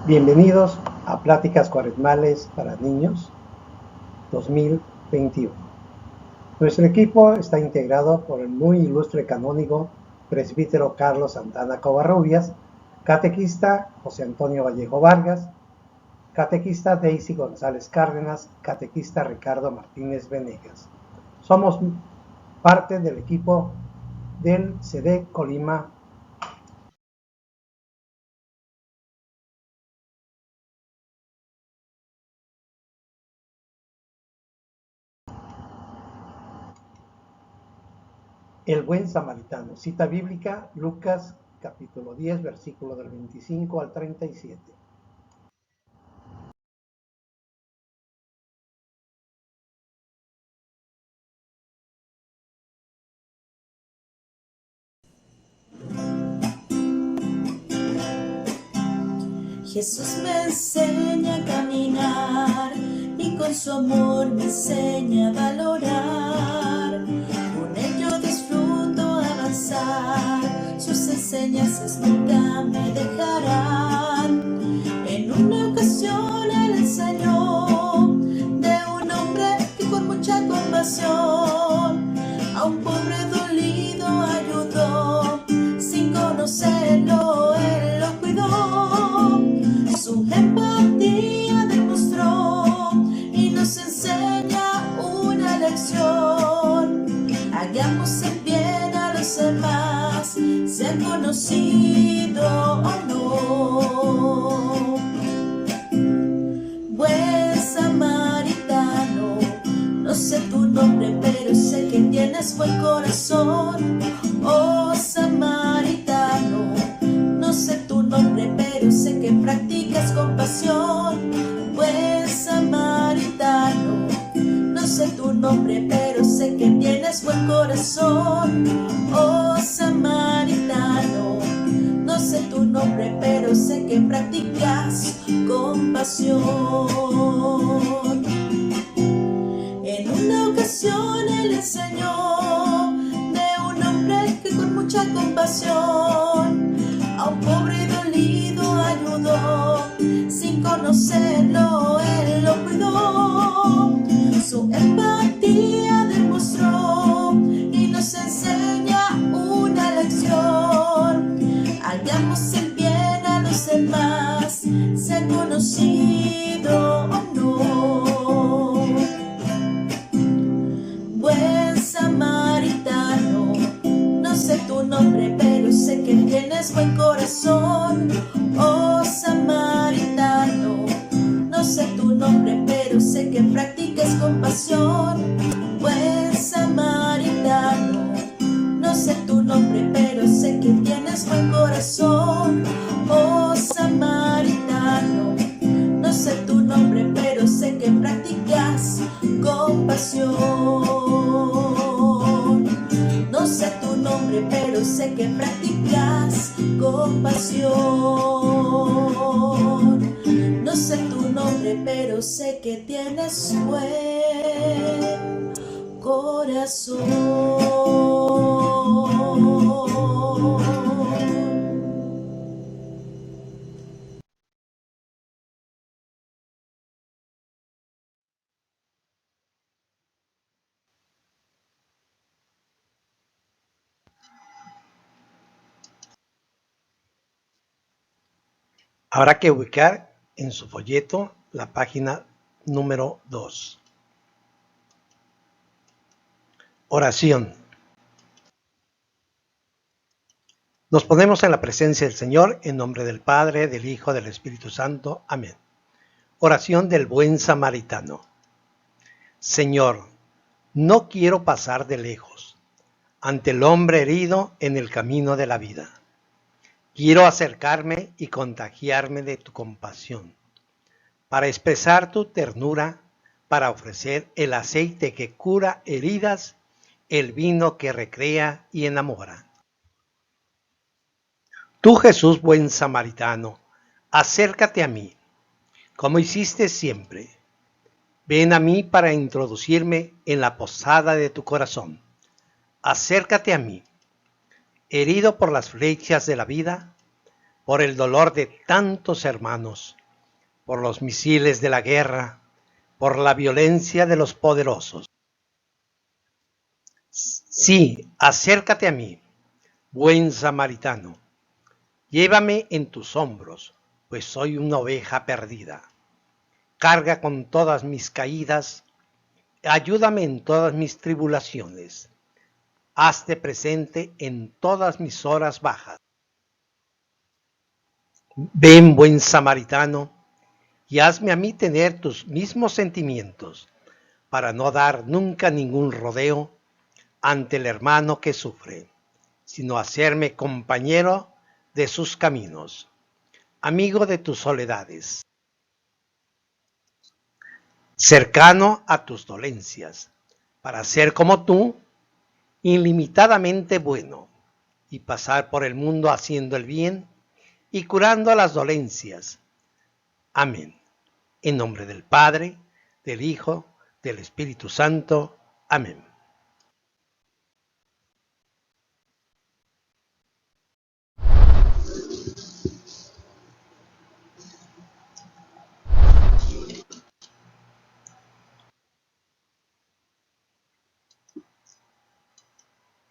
Bienvenidos a Pláticas Cuaresmales para Niños 2021. Nuestro equipo está integrado por el muy ilustre canónigo presbítero Carlos Santana Covarrubias, catequista José Antonio Vallejo Vargas, catequista Daisy González Cárdenas, catequista Ricardo Martínez Venegas. Somos parte del equipo del CD Colima. El buen samaritano. Cita bíblica, Lucas capítulo 10, versículo del 25 al 37. Jesús me enseña a caminar y con su amor me enseña a valorar. Con ello disfruto avanzar, sus enseñanzas nunca me dejarán. En una ocasión él enseñó de un hombre que con mucha compasión a un pobre dolido ayudó. Sin conocerlo él lo cuidó, su empatía demostró y nos enseña una lección. Hagamos el bien a los demás, sean conocido o no. Buen samaritano, no sé tu nombre, pero sé que tienes buen corazón. Oh samaritano, no sé tu nombre, pero sé que practicas compasión. Buen samaritano, no sé tu nombre, pero sé que tienes buen corazón. Oh samaritano, no sé tu nombre, pero sé que practicas compasión. En una ocasión él enseñó de un hombre que con mucha compasión a un pobre dolido ayudó. Sin conocerlo él lo cuidó, su empatía demostró y nos enseña una lección. Hagamos el bien a los demás, sea conocido o no. Buen samaritano, no sé tu nombre, pero sé que tienes buen corazón. Oh samaritano, no sé tu nombre, pero sé que practicas compasión. Buen samaritano, no sé tu nombre, pero sé que tienes buen corazón. Oh samaritano, no sé tu nombre, pero sé que practicas compasión. No sé tu nombre, pero sé que practicas compasión. No sé tu nombre, pero sé que tienes buen corazón. Habrá que ubicar en su folleto la página número 2. Oración. Nos ponemos en la presencia del Señor en nombre del Padre, del Hijo, del Espíritu Santo. Amén. Oración del buen samaritano. Señor, no quiero pasar de lejos ante el hombre herido en el camino de la vida. Quiero acercarme y contagiarme de tu compasión, para expresar tu ternura, para ofrecer el aceite que cura heridas, el vino que recrea y enamora. Tú, Jesús buen samaritano, acércate a mí, como hiciste siempre. Ven a mí para introducirme en la posada de tu corazón. Acércate a mí. Herido por las flechas de la vida, por el dolor de tantos hermanos, por los misiles de la guerra, por la violencia de los poderosos. Sí, acércate a mí, buen samaritano. Llévame en tus hombros, pues soy una oveja perdida. Carga con todas mis caídas, ayúdame en todas mis tribulaciones. Hazte presente en todas mis horas bajas. Ven, buen samaritano, y hazme a mí tener tus mismos sentimientos, para no dar nunca ningún rodeo ante el hermano que sufre, sino hacerme compañero de sus caminos, amigo de tus soledades, cercano a tus dolencias, para ser como tú, ilimitadamente bueno, y pasar por el mundo haciendo el bien y curando las dolencias. Amén. En nombre del Padre, del Hijo, del Espíritu Santo. Amén.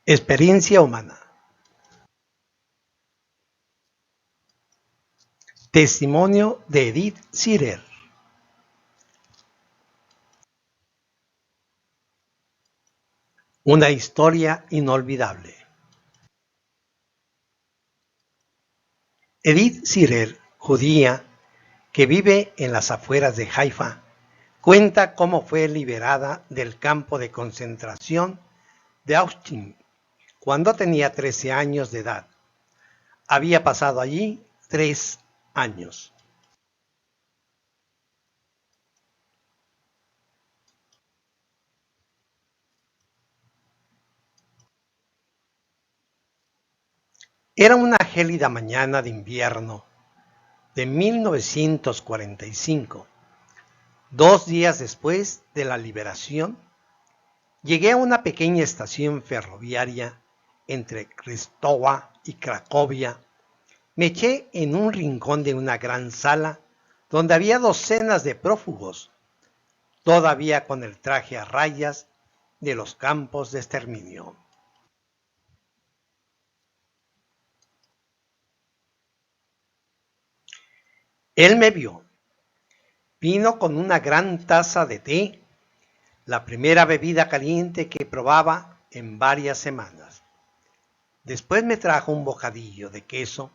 Experiencia humana. Testimonio de Edith Sirer. Una historia inolvidable. Edith Sirer, judía, que vive en las afueras de Haifa, cuenta cómo fue liberada del campo de concentración de Auschwitz cuando tenía 13 años de edad. Había pasado allí 3 años. Era una gélida mañana de invierno de 1945. 2 días después de la liberación, llegué a una pequeña estación ferroviaria entre Krestowa y Cracovia. Me eché en un rincón de una gran sala donde había docenas de prófugos, todavía con el traje a rayas de los campos de exterminio. Él me vio. Vino con una gran taza de té, la primera bebida caliente que probaba en varias semanas. Después me trajo un bocadillo de queso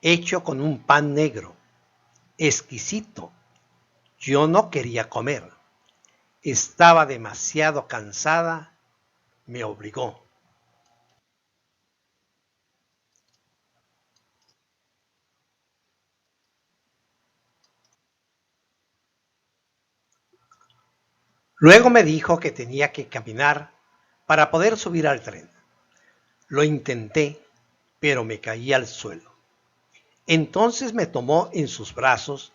hecho con un pan negro, exquisito. Yo no quería comer. Estaba demasiado cansada. Me obligó. Luego me dijo que tenía que caminar para poder subir al tren. Lo intenté, pero me caí al suelo. Entonces me tomó en sus brazos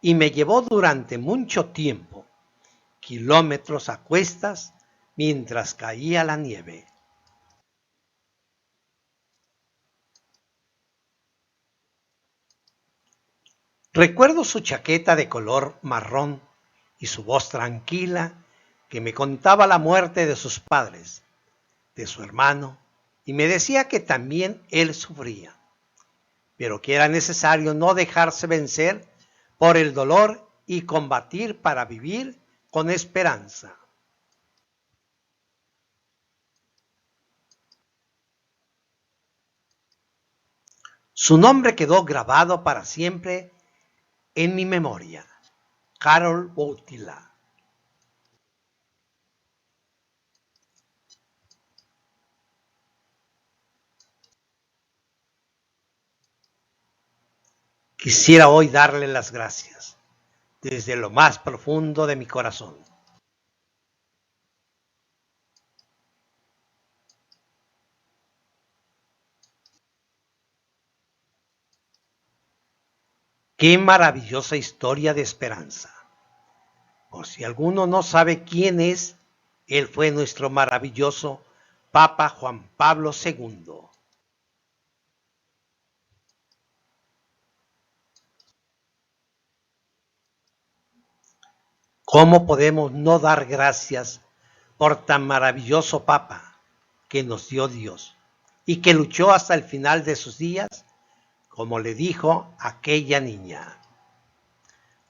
y me llevó durante mucho tiempo, kilómetros a cuestas, mientras caía la nieve. Recuerdo su chaqueta de color marrón y su voz tranquila que me contaba la muerte de sus padres, de su hermano, y me decía que también él sufría, pero que era necesario no dejarse vencer por el dolor y combatir para vivir con esperanza. Su nombre quedó grabado para siempre en mi memoria, Karol Wojtyła. Quisiera hoy darle las gracias desde lo más profundo de mi corazón. Qué maravillosa historia de esperanza. Por si alguno no sabe quién es, él fue nuestro maravilloso Papa Juan Pablo II. ¿Cómo podemos no dar gracias por tan maravilloso Papa que nos dio Dios y que luchó hasta el final de sus días, como le dijo aquella niña?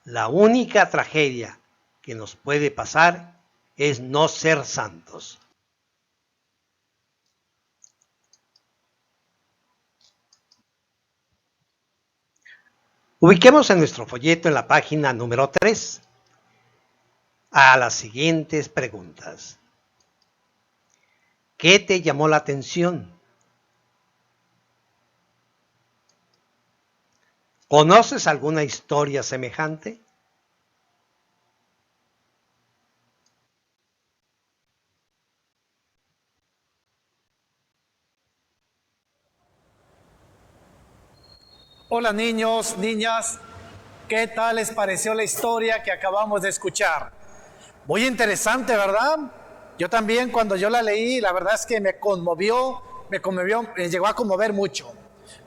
La única tragedia que nos puede pasar es no ser santos. Ubiquemos en nuestro folleto en la página número 3 a las siguientes preguntas. ¿Qué te llamó la atención? ¿Conoces alguna historia semejante? Hola niños, niñas, ¿qué tal les pareció la historia que acabamos de escuchar? Muy interesante, ¿verdad? Yo también cuando yo la leí, la verdad es que me conmovió, me llegó a conmover mucho.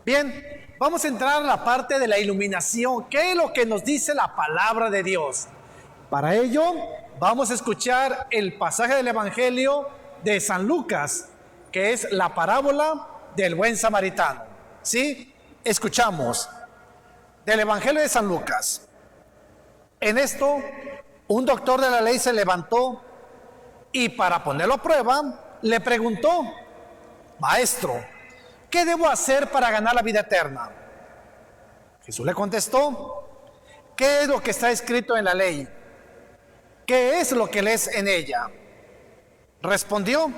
Bien, vamos a entrar a la parte de la iluminación. ¿Qué es lo que nos dice la palabra de Dios? Para ello, vamos a escuchar el pasaje del Evangelio de San Lucas, que es la parábola del buen samaritano. ¿Sí? Escuchamos del Evangelio de San Lucas. En esto, un doctor de la ley se levantó y para ponerlo a prueba, le preguntó: Maestro, ¿qué debo hacer para ganar la vida eterna? Jesús le contestó: ¿qué es lo que está escrito en la ley? ¿Qué es lo que lees en ella? Respondió: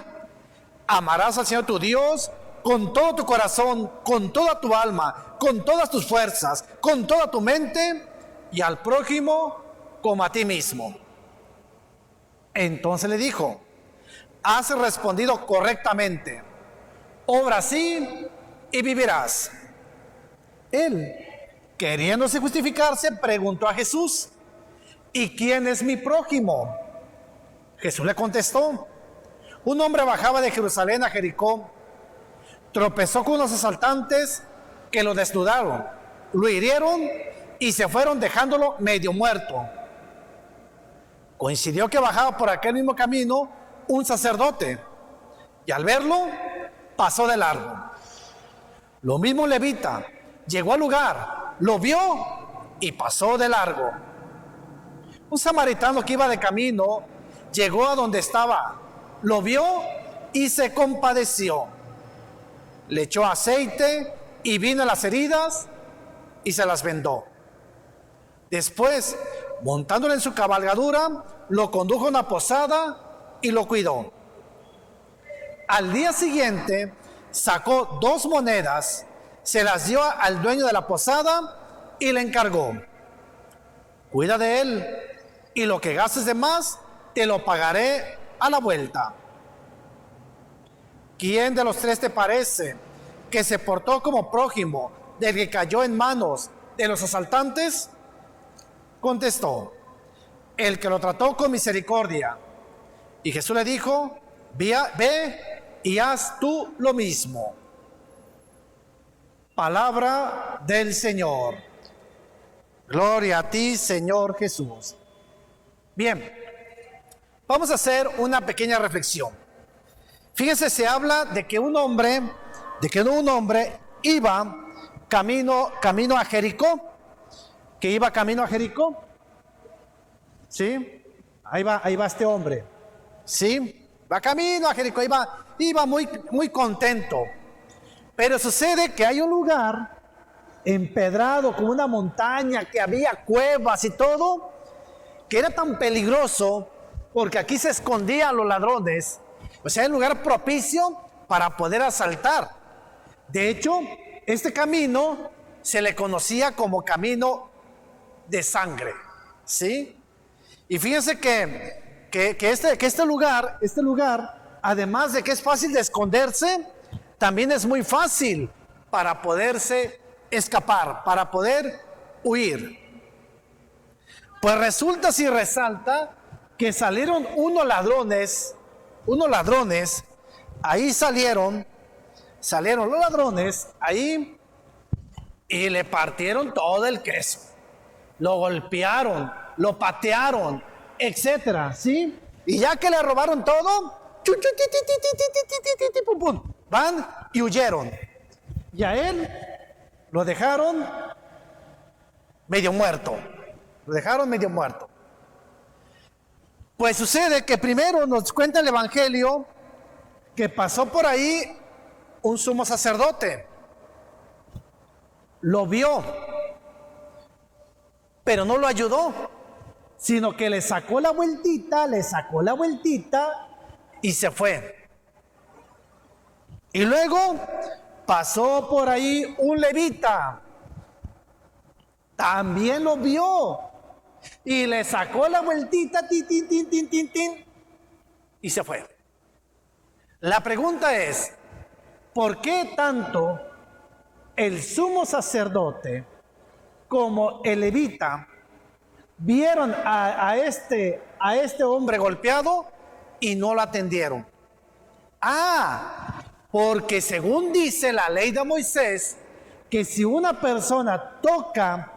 amarás al Señor tu Dios con todo tu corazón, con toda tu alma, con todas tus fuerzas, con toda tu mente, y al prójimo como a ti mismo. Entonces le dijo: has respondido correctamente, obra así y vivirás. Él, queriéndose justificarse, preguntó a Jesús: ¿y quién es mi prójimo? Jesús le contestó: un hombre bajaba de Jerusalén a Jericó, tropezó con unos asaltantes que lo desnudaron, lo hirieron y se fueron dejándolo medio muerto. Coincidió que bajaba por aquel mismo camino un sacerdote y al verlo pasó de largo. Lo mismo un levita llegó al lugar, lo vio y pasó de largo. Un samaritano que iba de camino llegó a donde estaba, lo vio y se compadeció. Le echó aceite y vino a las heridas y se las vendó. Después, montándolo en su cabalgadura, lo condujo a una posada y lo cuidó. Al día siguiente, sacó 2 monedas, se las dio al dueño de la posada y le encargó: cuida de él y lo que gastes de más te lo pagaré a la vuelta. ¿Quién de los 3 te parece que se portó como prójimo del que cayó en manos de los asaltantes? Contestó: el que lo trató con misericordia. Y Jesús le dijo: ve y haz tú lo mismo. Palabra del Señor. Gloria a ti, Señor Jesús. Bien, vamos a hacer una pequeña reflexión. Fíjense, se habla de que un hombre iba camino a Jericó, que iba camino a Jericó. ¿Sí? Ahí va este hombre. ¿Sí? Va camino a Jericó, iba muy contento. Pero sucede que hay un lugar empedrado como una montaña, que había cuevas y todo, que era tan peligroso porque aquí se escondían los ladrones. O sea, era un lugar propicio para poder asaltar. De hecho, este camino se le conocía como camino de sangre, ¿sí? Y fíjense que este lugar, además de que es fácil de esconderse, también es muy fácil para poderse escapar, para poder huir. Pues resulta y resalta que salieron unos ladrones, ahí salieron los ladrones ahí y le partieron todo el queso. Lo golpearon, lo patearon, etcétera, ¿sí? Y ya que le robaron todo, pum, pum, van y huyeron. Y a él lo dejaron medio muerto. Lo dejaron medio muerto. Pues sucede que primero nos cuenta el Evangelio que pasó por ahí un sumo sacerdote. Lo vio, pero no lo ayudó, sino que le sacó la vueltita y se fue. Y luego pasó por ahí un levita, también lo vio y le sacó la vueltita, tin, tin, tin, tin, tin, tin, y se fue. La pregunta es, ¿por qué tanto el sumo sacerdote como el levita vieron a este hombre golpeado y no lo atendieron? Porque según dice la ley de Moisés, que si una persona toca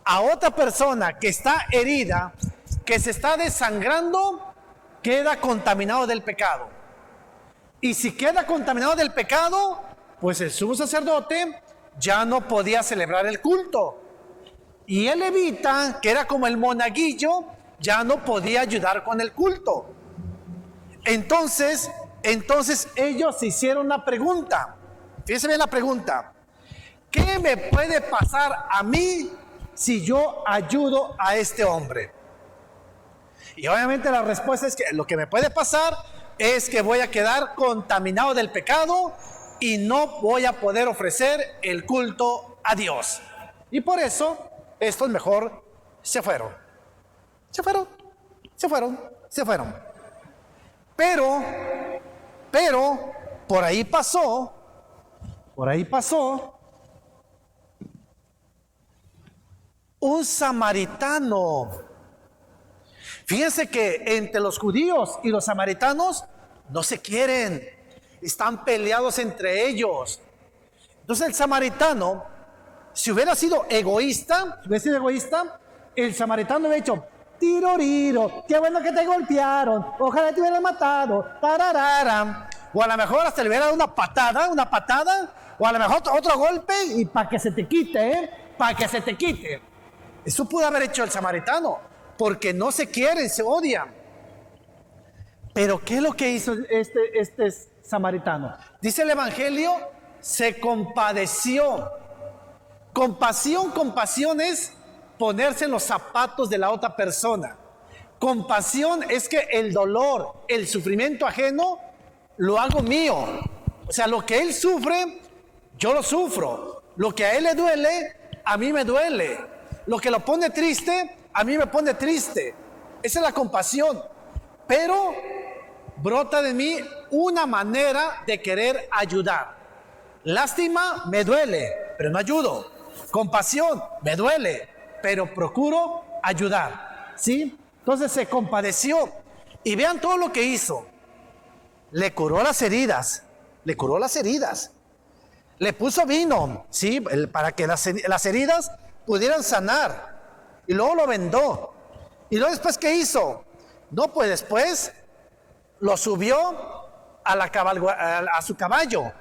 a otra persona que está herida, que se está desangrando, queda contaminado del pecado. Y si queda contaminado del pecado, pues el sumo sacerdote ya no podía celebrar el culto. Y el levita, que era como el monaguillo, ya no podía ayudar con el culto. Entonces ellos se hicieron una pregunta. Fíjense bien la pregunta. ¿Qué me puede pasar a mí si yo ayudo a este hombre? Y obviamente la respuesta es que lo que me puede pasar es que voy a quedar contaminado del pecado y no voy a poder ofrecer el culto a Dios. Y por eso estos mejor se fueron. Pero por ahí pasó un samaritano. Fíjense que entre los judíos y los samaritanos no se quieren, están peleados entre ellos. Entonces el samaritano, si hubiera sido egoísta, el samaritano hubiera dicho: tiroriro, qué bueno que te golpearon, ojalá te hubieran matado, tararara. O a lo mejor hasta le hubiera dado una patada, o a lo mejor otro golpe y para que se te quite, Eso pudo haber hecho el samaritano, porque no se quieren, se odian. Pero ¿qué es lo que hizo este samaritano? Dice el Evangelio, se compadeció. Compasión es ponerse en los zapatos de la otra persona. Compasión es que el dolor, el sufrimiento ajeno, lo hago mío. O sea, lo que él sufre, yo lo sufro. Lo que a él le duele, a mí me duele. Lo que lo pone triste, a mí me pone triste. Esa es la compasión. Pero brota de mí una manera de querer ayudar. Lástima, me duele, pero no ayudo. Compasión, me duele, pero procuro ayudar. ¿Sí? Entonces se compadeció. Y vean todo lo que hizo. Le curó las heridas. Le puso vino, ¿sí? Para que las heridas pudieran sanar. Y luego lo vendó. Y luego después, ¿qué hizo? No, pues después lo subió a su caballo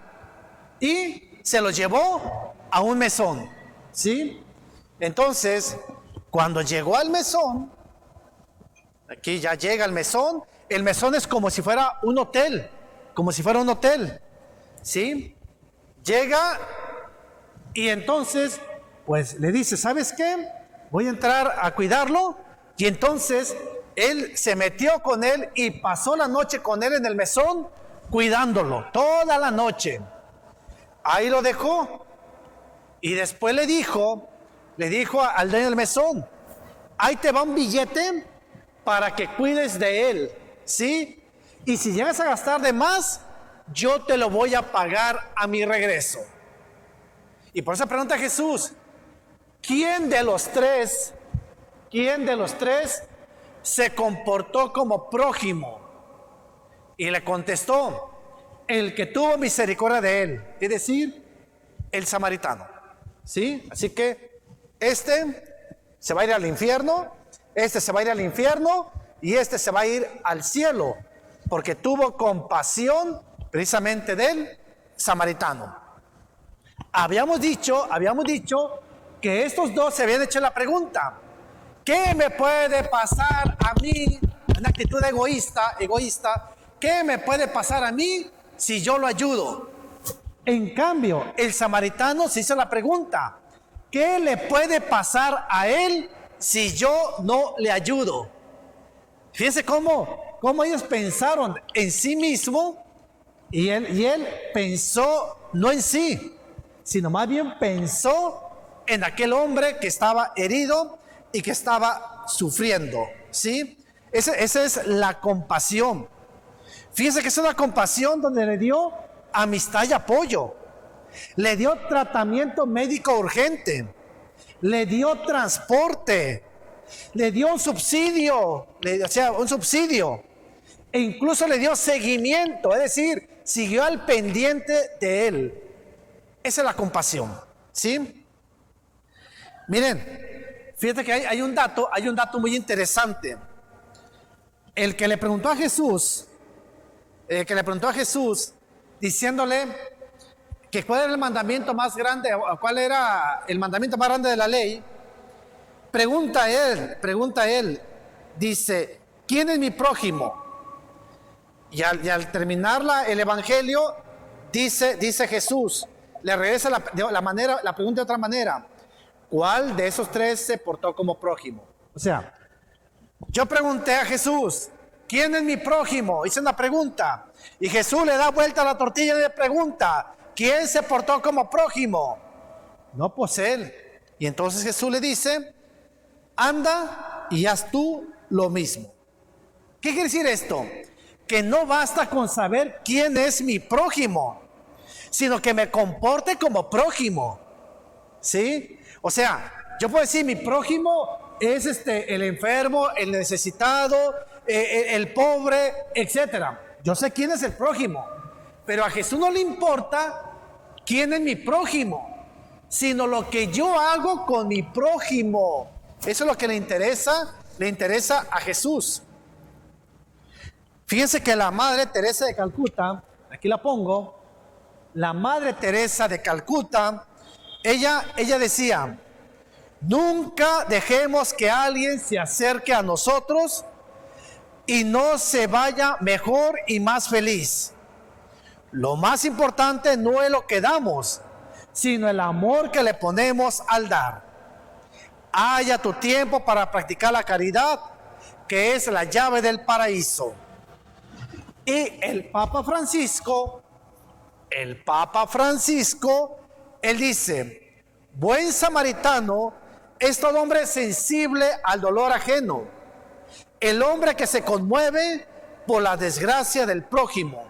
y se lo llevó a un mesón, ¿sí? Entonces, cuando llegó al mesón, aquí ya llega el mesón es como si fuera un hotel, ¿sí? Llega y entonces, pues le dice: ¿sabes qué? Voy a entrar a cuidarlo. Y entonces él se metió con él y pasó la noche con él en el mesón, cuidándolo toda la noche. Ahí lo dejó. Y después le dijo al dueño del mesón: ahí te va un billete para que cuides de él, ¿sí? Y si llegas a gastar de más, yo te lo voy a pagar a mi regreso. Y por eso pregunta Jesús: ¿quién de los tres se comportó como prójimo? Y le contestó: el que tuvo misericordia de él, es decir, el samaritano, ¿sí? Así que se va a ir al infierno, este se va a ir al infierno y este se va a ir al cielo, porque tuvo compasión precisamente del samaritano. Habíamos dicho que estos dos se habían hecho la pregunta: ¿qué me puede pasar a mí? Una actitud egoísta, ¿qué me puede pasar a mí si yo lo ayudo? En cambio, el samaritano se hizo la pregunta: ¿qué le puede pasar a él si yo no le ayudo? Fíjense cómo ellos pensaron en sí mismo, y él pensó no en sí, sino más bien pensó en aquel hombre que estaba herido y que estaba sufriendo, ¿sí? Esa es la compasión. Fíjense que es una compasión donde le dio amistad y apoyo, le dio tratamiento médico urgente, le dio transporte, le dio un subsidio, e incluso le dio seguimiento, es decir, siguió al pendiente de él. Esa es la compasión, ¿sí? Miren, fíjate que hay un dato muy interesante. El que le preguntó a Jesús, diciéndole que cuál era el mandamiento más grande, o cuál era el mandamiento más grande de la ley, pregunta a él, dice: ¿quién es mi prójimo? Y al terminar el evangelio, dice Jesús, le regresa la pregunta de otra manera: ¿cuál de esos tres se portó como prójimo? O sea, yo pregunté a Jesús: ¿quién es mi prójimo? Hice una pregunta, y Jesús le da vuelta a la tortilla y le pregunta: ¿quién se portó como prójimo? No, pues él. Y entonces Jesús le dice: anda y haz tú lo mismo. ¿Qué quiere decir esto? Que no basta con saber quién es mi prójimo, sino que me comporte como prójimo, ¿sí? O sea, yo puedo decir: mi prójimo es el enfermo, el necesitado, el pobre, etcétera. Yo sé quién es el prójimo, pero a Jesús no le importa quién es mi prójimo, sino lo que yo hago con mi prójimo. Eso es lo que le interesa a Jesús. Fíjense que la Madre Teresa de Calcuta, aquí la pongo, la Madre Teresa de Calcuta, ella decía: nunca dejemos que alguien se acerque a nosotros y no se vaya mejor y más feliz. Lo más importante no es lo que damos, sino el amor que le ponemos al dar. Haya tu tiempo para practicar la caridad, que es la llave del paraíso. Y el Papa Francisco, él dice: buen samaritano es todo hombre sensible al dolor ajeno, el hombre que se conmueve por la desgracia del prójimo.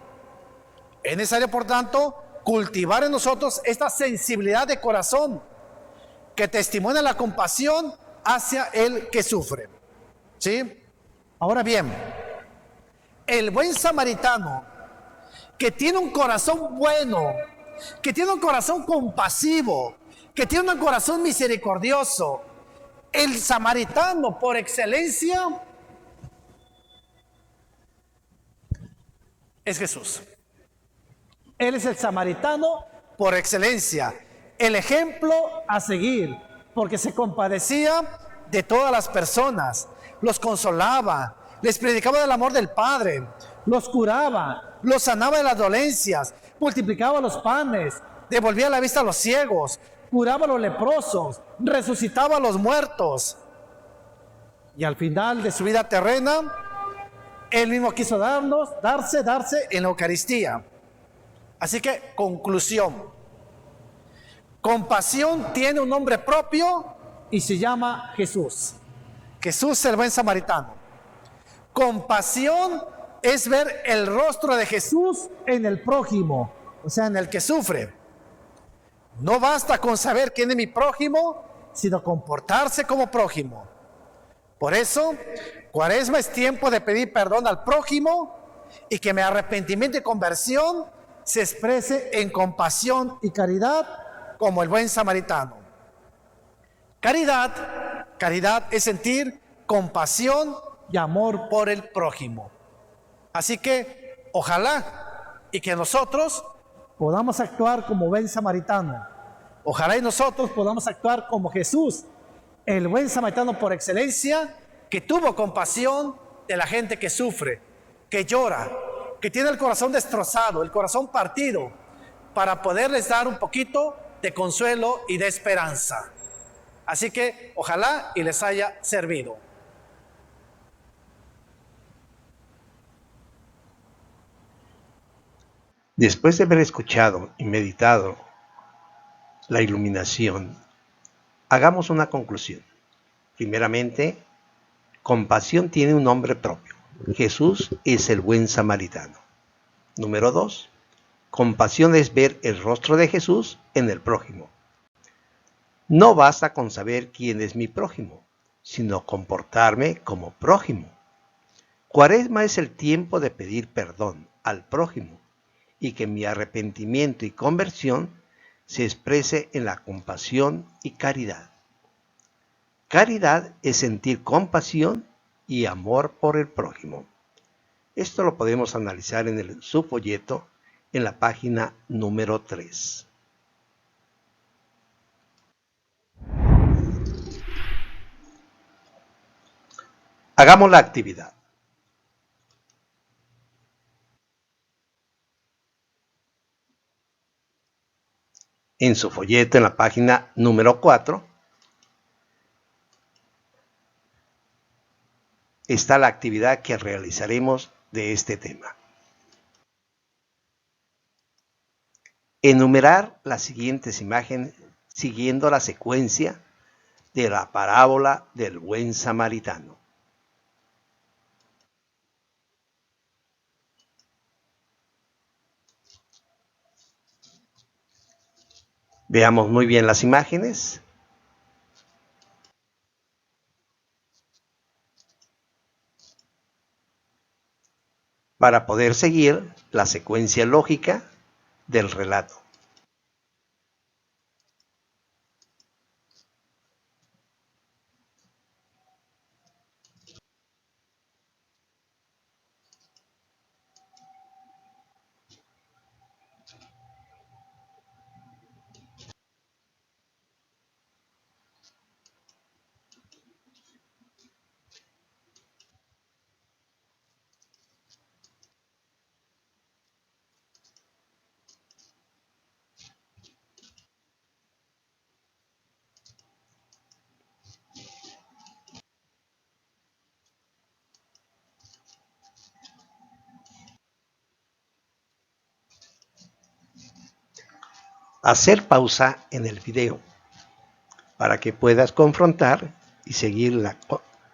Es necesario, por tanto, cultivar en nosotros esta sensibilidad de corazón que testimonia la compasión hacia el que sufre, ¿sí? Ahora bien, el buen samaritano, que tiene un corazón bueno, que tiene un corazón compasivo, que tiene un corazón misericordioso, el samaritano por excelencia es Jesús. Él es el samaritano por excelencia, el ejemplo a seguir, porque se compadecía de todas las personas, los consolaba, les predicaba del amor del Padre, los curaba, los sanaba de las dolencias, multiplicaba los panes, devolvía la vista a los ciegos, curaba a los leprosos, resucitaba a los muertos. Y al final de su vida terrena, él mismo quiso darse en la Eucaristía. Así que, conclusión: compasión tiene un nombre propio y se llama Jesús. Jesús es el buen samaritano. Compasión es ver el rostro de Jesús en el prójimo, o sea, en el que sufre. No basta con saber quién es mi prójimo, sino comportarse como prójimo. Por eso, Cuaresma es tiempo de pedir perdón al prójimo y que mi arrepentimiento y conversión se exprese en compasión y caridad como el buen samaritano. Caridad es sentir compasión y amor por el prójimo. Así que ojalá y que nosotros podamos actuar como buen samaritano. Ojalá y nosotros podamos actuar como Jesús, el buen samaritano por excelencia, que tuvo compasión de la gente que sufre, que llora, que tiene el corazón destrozado, el corazón partido, para poderles dar un poquito de consuelo y de esperanza. Así que ojalá y les haya servido. Después de haber escuchado y meditado la iluminación, hagamos una conclusión. Primeramente, compasión tiene un nombre propio. Jesús es el buen samaritano. Número 2. Compasión es ver el rostro de Jesús en el prójimo. No basta con saber quién es mi prójimo, sino comportarme como prójimo. Cuaresma es el tiempo de pedir perdón al prójimo y que mi arrepentimiento y conversión se exprese en la compasión y caridad. Caridad es sentir compasión y amor por el prójimo. Esto lo podemos analizar en su folleto en la página número 3. Hagamos la actividad. En su folleto en la página número 4 está la actividad que realizaremos de este tema. Enumerar las siguientes imágenes siguiendo la secuencia de la parábola del buen samaritano. Veamos muy bien las imágenes. Para poder seguir la secuencia lógica del relato. Hacer pausa en el video para que puedas confrontar y seguir la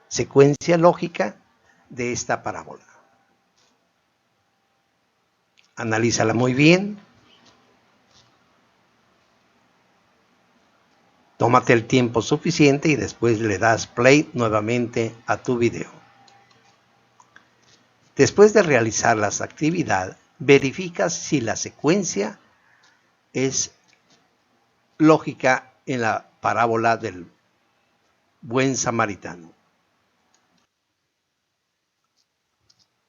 secuencia lógica de esta parábola. Analízala muy bien. Tómate el tiempo suficiente y después le das play nuevamente a tu video. Después de realizar las actividades, verifica si la secuencia es lógica en la parábola del buen samaritano.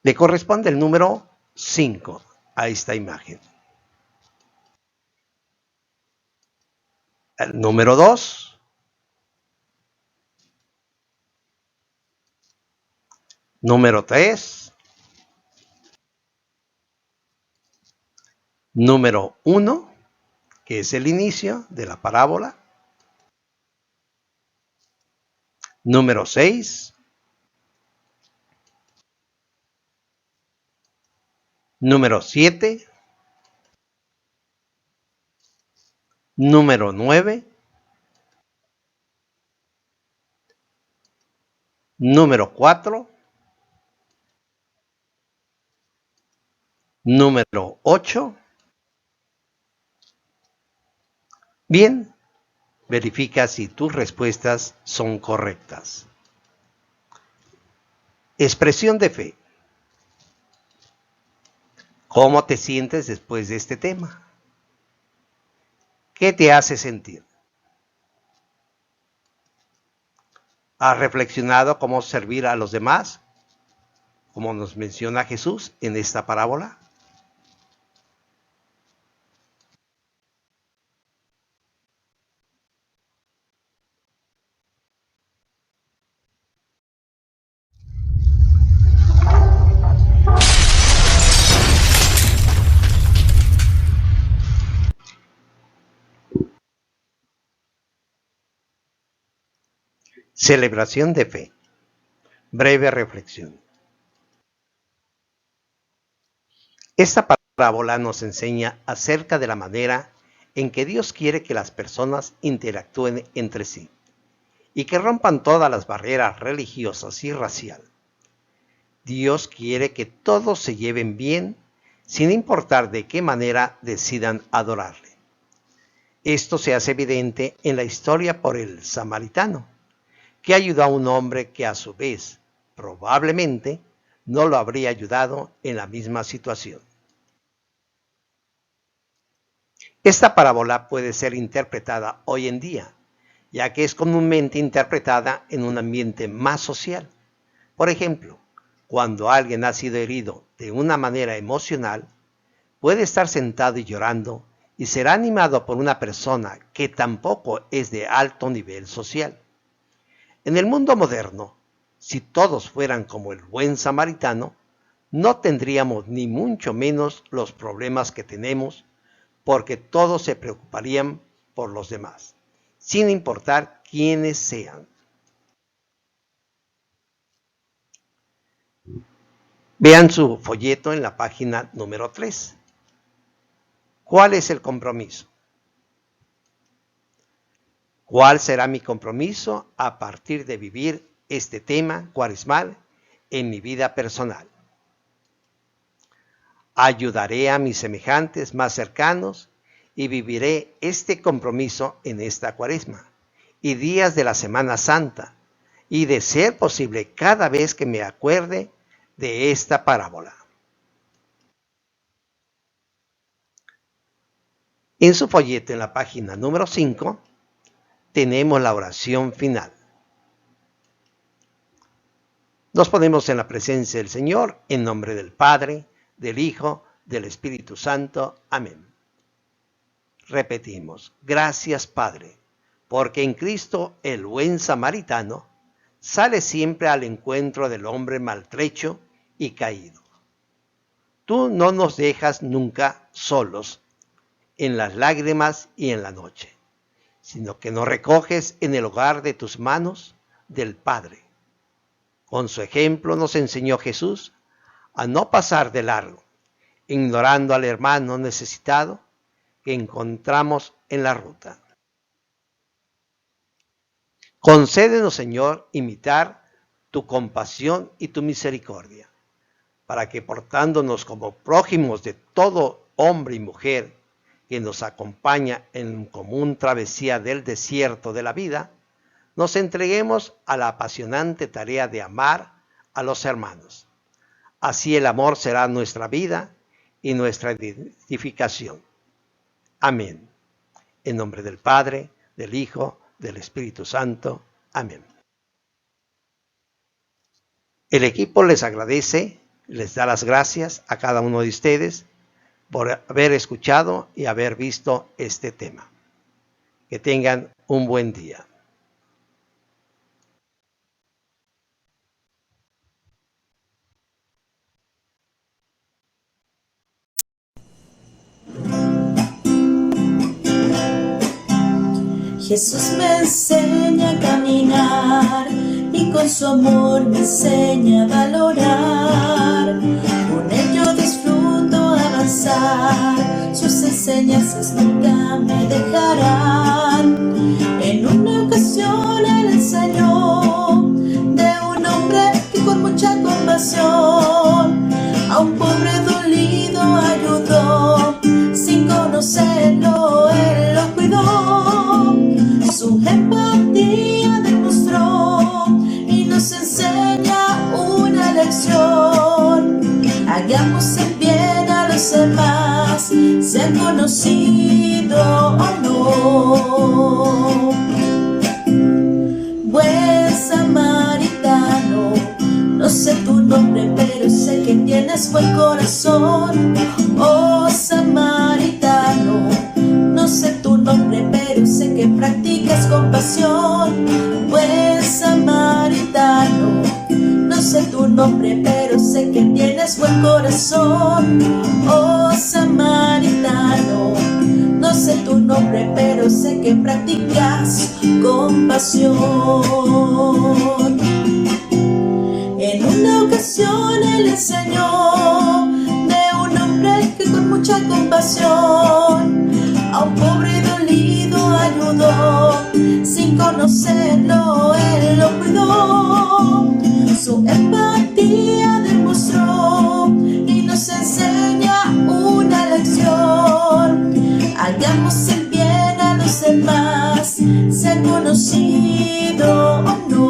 Le corresponde el número 5 a esta imagen. El número 2. Número 3. Número 1, que es el inicio de la parábola. Número 6. Número 7. Número 9. Número 4. Número 8. Bien, verifica si tus respuestas son correctas. Expresión de fe. ¿Cómo te sientes después de este tema? ¿Qué te hace sentir? ¿Has reflexionado cómo servir a los demás, como nos menciona Jesús en esta parábola? Celebración de fe. Breve reflexión. Esta parábola nos enseña acerca de la manera en que Dios quiere que las personas interactúen entre sí y que rompan todas las barreras religiosas y raciales. Dios quiere que todos se lleven bien sin importar de qué manera decidan adorarle. Esto se hace evidente en la historia por el samaritano, que ayudó a un hombre que a su vez probablemente no lo habría ayudado en la misma situación. Esta parábola puede ser interpretada hoy en día, ya que es comúnmente interpretada en un ambiente más social. Por ejemplo, cuando alguien ha sido herido de una manera emocional, puede estar sentado y llorando y será animado por una persona que tampoco es de alto nivel social. En el mundo moderno, si todos fueran como el buen samaritano, no tendríamos ni mucho menos los problemas que tenemos, porque todos se preocuparían por los demás, sin importar quiénes sean. Vean su folleto en la página número 3. ¿Cuál es el compromiso? ¿Cuál será mi compromiso a partir de vivir este tema cuaresmal en mi vida personal? Ayudaré a mis semejantes más cercanos y viviré este compromiso en esta cuaresma y días de la Semana Santa, y de ser posible cada vez que me acuerde de esta parábola. En su folleto en la página número 5 tenemos la oración final. Nos ponemos en la presencia del Señor en nombre del Padre, del Hijo, del Espíritu Santo. Amén. Repetimos: gracias, Padre, porque en Cristo el buen samaritano sale siempre al encuentro del hombre maltrecho y caído. Tú no nos dejas nunca solos en las lágrimas y en la noche, sino que nos recoges en el hogar de tus manos del Padre. Con su ejemplo nos enseñó Jesús a no pasar de largo, ignorando al hermano necesitado que encontramos en la ruta. Concédenos, Señor, imitar tu compasión y tu misericordia, para que portándonos como prójimos de todo hombre y mujer que nos acompaña en común travesía del desierto de la vida, nos entreguemos a la apasionante tarea de amar a los hermanos. Así el amor será nuestra vida y nuestra identificación. Amén. En nombre del Padre, del Hijo, del Espíritu Santo. Amén. El equipo les agradece, les da las gracias a cada uno de ustedes por haber escuchado y haber visto este tema. Que tengan un buen día. Jesús me enseña a caminar y con su amor me enseña a valorar. Con él yo disfruto avanzar, sus enseñanzas nunca me dejarán. En una ocasión él enseñó de un hombre que con mucha compasión a un pobre dolido ayudó. Sin conocerlo él lo cuidó, su empatía demostró y nos enseña una lección. Hagamos el bien a los demás, sean conocido o no. Buen samaritano. tienes buen corazón. Oh samaritano, no sé tu nombre, pero sé que practicas compasión. Buen samaritano, no sé tu nombre, pero sé que tienes buen corazón. Oh samaritano, no sé tu nombre, pero sé que practicas compasión. En una ocasión él enseñó de un hombre que con mucha compasión a un pobre dolido ayudó. Sin conocerlo él lo cuidó, su empatía demostró y nos enseña una lección. Hagamos el bien a los demás, sea conocido o no.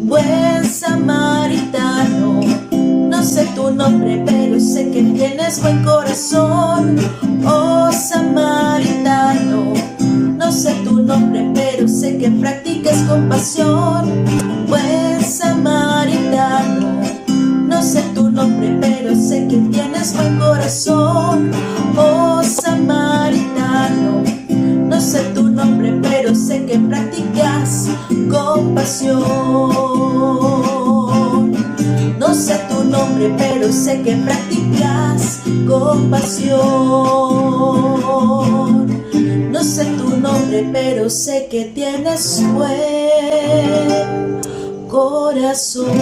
Buen samaritano, no sé tu nombre, pero sé que tienes buen corazón. Oh samaritano, no sé tu nombre, pero sé que practicas compasión. Buen samaritano, no sé tu nombre, pero sé que tienes buen corazón. Oh samaritano, no sé tu nombre, pero sé que practicas compasión. No sé tu nombre, pero sé que practicas compasión. No sé tu nombre, pero sé que tienes buen corazón.